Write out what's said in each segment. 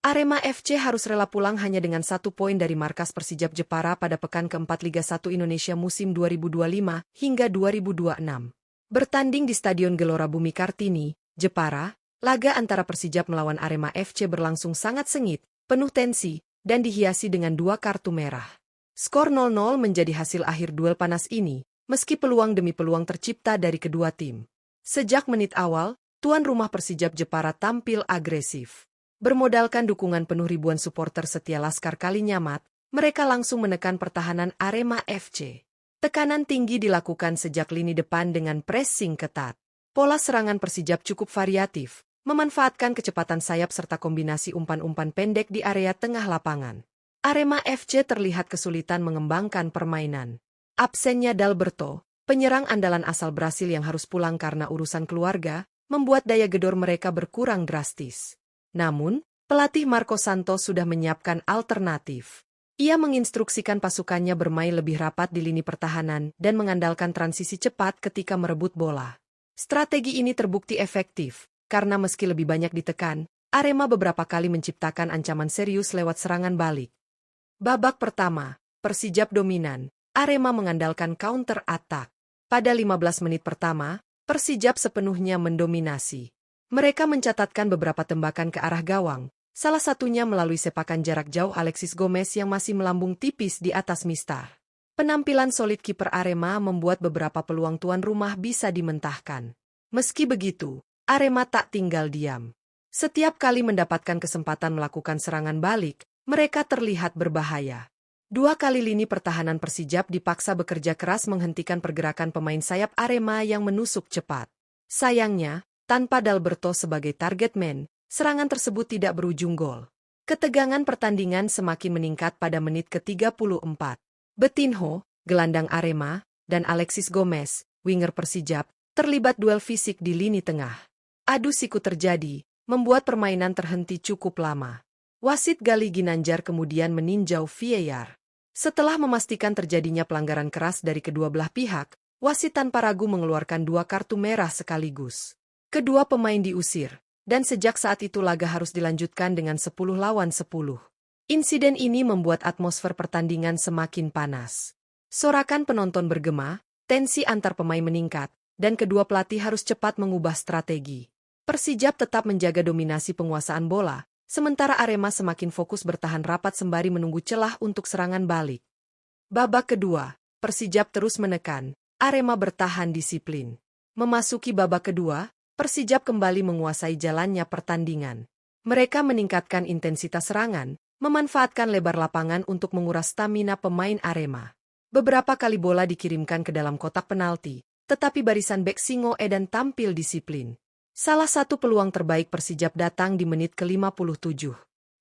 Arema FC harus rela pulang hanya dengan 1 poin dari markas Persijap Jepara pada pekan keempat Liga 1 Indonesia musim 2025 hingga 2026. Bertanding di Stadion Gelora Bumi Kartini, Jepara, laga antara Persijap melawan Arema FC berlangsung sangat sengit, penuh tensi, dan dihiasi dengan 2 kartu merah. Skor 0-0 menjadi hasil akhir duel panas ini, meski peluang demi peluang tercipta dari kedua tim. Sejak menit awal, tuan rumah Persijap Jepara tampil agresif. Bermodalkan dukungan penuh ribuan supporter setia Laskar Kalinyamat, mereka langsung menekan pertahanan Arema FC. Tekanan tinggi dilakukan sejak lini depan dengan pressing ketat. Pola serangan Persijap cukup variatif, memanfaatkan kecepatan sayap serta kombinasi umpan-umpan pendek di area tengah lapangan. Arema FC terlihat kesulitan mengembangkan permainan. Absennya Dalberto, penyerang andalan asal Brasil yang harus pulang karena urusan keluarga, membuat daya gedor mereka berkurang drastis. Namun, pelatih Marco Santos sudah menyiapkan alternatif. Ia menginstruksikan pasukannya bermain lebih rapat di lini pertahanan dan mengandalkan transisi cepat ketika merebut bola. Strategi ini terbukti efektif, karena meski lebih banyak ditekan, Arema beberapa kali menciptakan ancaman serius lewat serangan balik. Babak pertama, Persijap dominan, Arema mengandalkan counter attack. Pada 15 menit pertama, Persijap sepenuhnya mendominasi. Mereka mencatatkan beberapa tembakan ke arah gawang, salah satunya melalui sepakan jarak jauh Alexis Gomez yang masih melambung tipis di atas mistar. Penampilan solid kiper Arema membuat beberapa peluang tuan rumah bisa dimentahkan. Meski begitu, Arema tak tinggal diam. Setiap kali mendapatkan kesempatan melakukan serangan balik, mereka terlihat berbahaya. 2 kali lini pertahanan Persijap dipaksa bekerja keras menghentikan pergerakan pemain sayap Arema yang menusuk cepat. Sayangnya, tanpa Dalberto sebagai target man, serangan tersebut tidak berujung gol. Ketegangan pertandingan semakin meningkat pada menit ke-34. Betinho, gelandang Arema, dan Alexis Gomez, winger Persijap, terlibat duel fisik di lini tengah. Adu siku terjadi, membuat permainan terhenti cukup lama. Wasit Gali Ginanjar kemudian meninjau VAR. Setelah memastikan terjadinya pelanggaran keras dari kedua belah pihak, wasit tanpa ragu mengeluarkan 2 kartu merah sekaligus. Kedua pemain diusir, dan sejak saat itu laga harus dilanjutkan dengan 10 lawan 10. Insiden ini membuat atmosfer pertandingan semakin panas. Sorakan penonton bergema, tensi antar pemain meningkat, dan kedua pelatih harus cepat mengubah strategi. Persijap tetap menjaga dominasi penguasaan bola, sementara Arema semakin fokus bertahan rapat sembari menunggu celah untuk serangan balik. Babak kedua, Persijap terus menekan, Arema bertahan disiplin. Memasuki babak kedua, Persijap kembali menguasai jalannya pertandingan. Mereka meningkatkan intensitas serangan, memanfaatkan lebar lapangan untuk menguras stamina pemain Arema. Beberapa kali bola dikirimkan ke dalam kotak penalti, tetapi barisan bek Singo Edan tampil disiplin. Salah satu peluang terbaik Persijap datang di menit ke-57.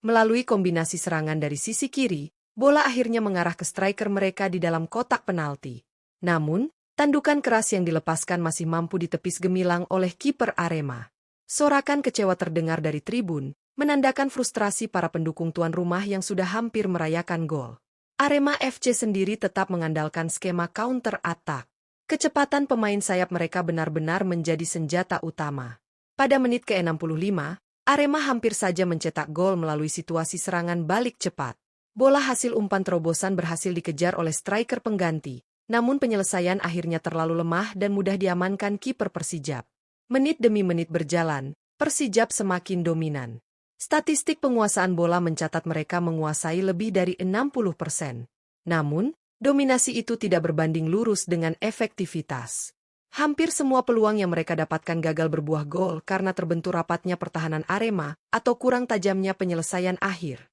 Melalui kombinasi serangan dari sisi kiri, bola akhirnya mengarah ke striker mereka di dalam kotak penalti. Namun, tandukan keras yang dilepaskan masih mampu ditepis gemilang oleh kiper Arema. Sorakan kecewa terdengar dari tribun, menandakan frustrasi para pendukung tuan rumah yang sudah hampir merayakan gol. Arema FC sendiri tetap mengandalkan skema counter attack. Kecepatan pemain sayap mereka benar-benar menjadi senjata utama. Pada menit ke-65, Arema hampir saja mencetak gol melalui situasi serangan balik cepat. Bola hasil umpan terobosan berhasil dikejar oleh striker pengganti. Namun penyelesaian akhirnya terlalu lemah dan mudah diamankan kiper Persijap. Menit demi menit berjalan, Persijap semakin dominan. Statistik penguasaan bola mencatat mereka menguasai lebih dari 60%. Namun, dominasi itu tidak berbanding lurus dengan efektivitas. Hampir semua peluang yang mereka dapatkan gagal berbuah gol karena terbentur rapatnya pertahanan Arema atau kurang tajamnya penyelesaian akhir.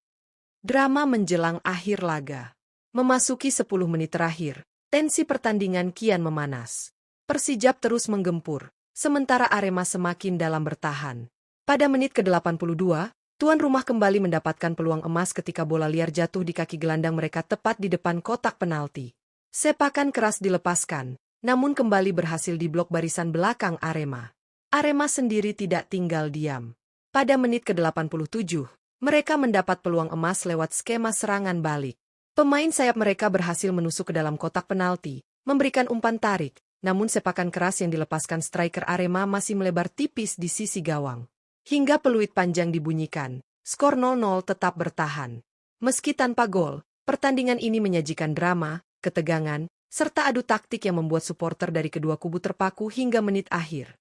Drama menjelang akhir laga. Memasuki 10 menit terakhir, tensi pertandingan kian memanas. Persijap terus menggempur, sementara Arema semakin dalam bertahan. Pada menit ke-82, tuan rumah kembali mendapatkan peluang emas ketika bola liar jatuh di kaki gelandang mereka tepat di depan kotak penalti. Sepakan keras dilepaskan, namun kembali berhasil diblok barisan belakang Arema. Arema sendiri tidak tinggal diam. Pada menit ke-87, mereka mendapat peluang emas lewat skema serangan balik. Pemain sayap mereka berhasil menusuk ke dalam kotak penalti, memberikan umpan tarik, namun sepakan keras yang dilepaskan striker Arema masih melebar tipis di sisi gawang. Hingga peluit panjang dibunyikan, skor 0-0 tetap bertahan. Meski tanpa gol, pertandingan ini menyajikan drama, ketegangan, serta adu taktik yang membuat supporter dari kedua kubu terpaku hingga menit akhir.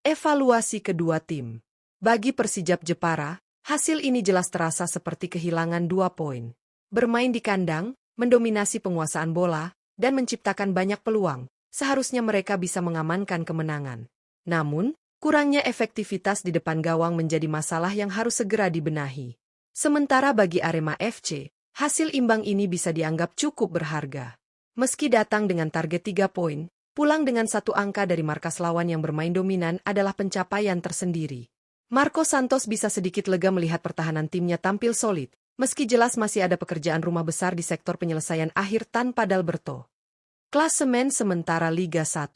Evaluasi kedua tim. Bagi Persijap Jepara, hasil ini jelas terasa seperti kehilangan 2 poin. Bermain di kandang, mendominasi penguasaan bola, dan menciptakan banyak peluang, seharusnya mereka bisa mengamankan kemenangan. Namun, kurangnya efektivitas di depan gawang menjadi masalah yang harus segera dibenahi. Sementara bagi Arema FC, hasil imbang ini bisa dianggap cukup berharga. Meski datang dengan target 3 poin, pulang dengan 1 angka dari markas lawan yang bermain dominan adalah pencapaian tersendiri. Marco Santos bisa sedikit lega melihat pertahanan timnya tampil solid, meski jelas masih ada pekerjaan rumah besar di sektor penyelesaian akhir tanpa Dalberto. Klasemen sementara Liga 1.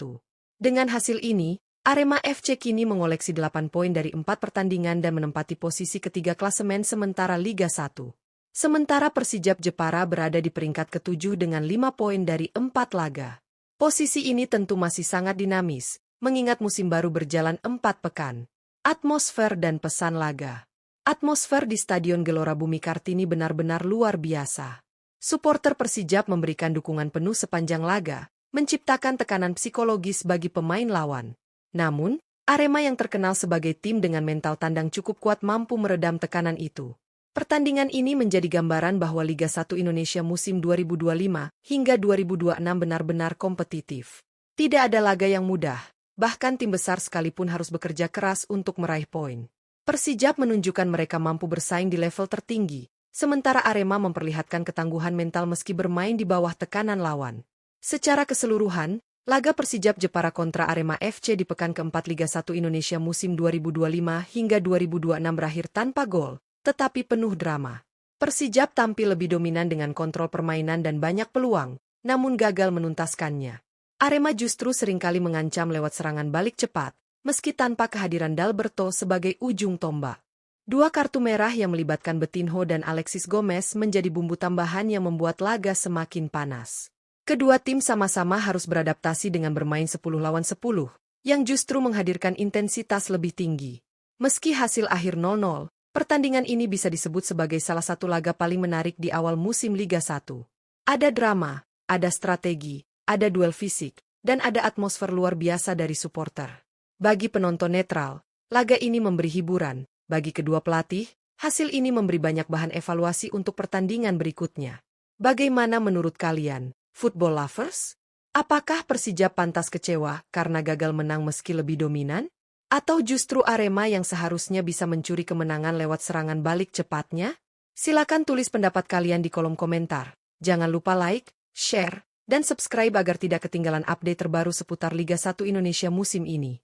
Dengan hasil ini, Arema FC kini mengoleksi 8 poin dari 4 pertandingan dan menempati posisi ketiga klasemen sementara Liga 1. Sementara Persijap Jepara berada di peringkat ke-7 dengan 5 poin dari 4 laga. Posisi ini tentu masih sangat dinamis, mengingat musim baru berjalan 4 pekan. Atmosfer dan pesan laga. Atmosfer di Stadion Gelora Bumi Kartini benar-benar luar biasa. Suporter Persijap memberikan dukungan penuh sepanjang laga, menciptakan tekanan psikologis bagi pemain lawan. Namun, Arema yang terkenal sebagai tim dengan mental tandang cukup kuat mampu meredam tekanan itu. Pertandingan ini menjadi gambaran bahwa Liga 1 Indonesia musim 2025 hingga 2026 benar-benar kompetitif. Tidak ada laga yang mudah. Bahkan tim besar sekalipun harus bekerja keras untuk meraih poin. Persijap menunjukkan mereka mampu bersaing di level tertinggi, sementara Arema memperlihatkan ketangguhan mental meski bermain di bawah tekanan lawan. Secara keseluruhan, laga Persijap Jepara kontra Arema FC di pekan keempat Liga 1 Indonesia musim 2025 hingga 2026 berakhir tanpa gol, tetapi penuh drama. Persijap tampil lebih dominan dengan kontrol permainan dan banyak peluang, namun gagal menuntaskannya. Arema justru seringkali mengancam lewat serangan balik cepat, meski tanpa kehadiran Dalberto sebagai ujung tombak. 2 kartu merah yang melibatkan Betinho dan Alexis Gomez menjadi bumbu tambahan yang membuat laga semakin panas. Kedua tim sama-sama harus beradaptasi dengan bermain 10 lawan 10, yang justru menghadirkan intensitas lebih tinggi. Meski hasil akhir 0-0, pertandingan ini bisa disebut sebagai salah satu laga paling menarik di awal musim Liga 1. Ada drama, ada strategi, ada duel fisik, dan ada atmosfer luar biasa dari supporter. Bagi penonton netral, laga ini memberi hiburan. Bagi kedua pelatih, hasil ini memberi banyak bahan evaluasi untuk pertandingan berikutnya. Bagaimana menurut kalian, football lovers? Apakah Persijap pantas kecewa karena gagal menang meski lebih dominan? Atau justru Arema yang seharusnya bisa mencuri kemenangan lewat serangan balik cepatnya? Silakan tulis pendapat kalian di kolom komentar. Jangan lupa like, share, dan subscribe agar tidak ketinggalan update terbaru seputar Liga 1 Indonesia musim ini.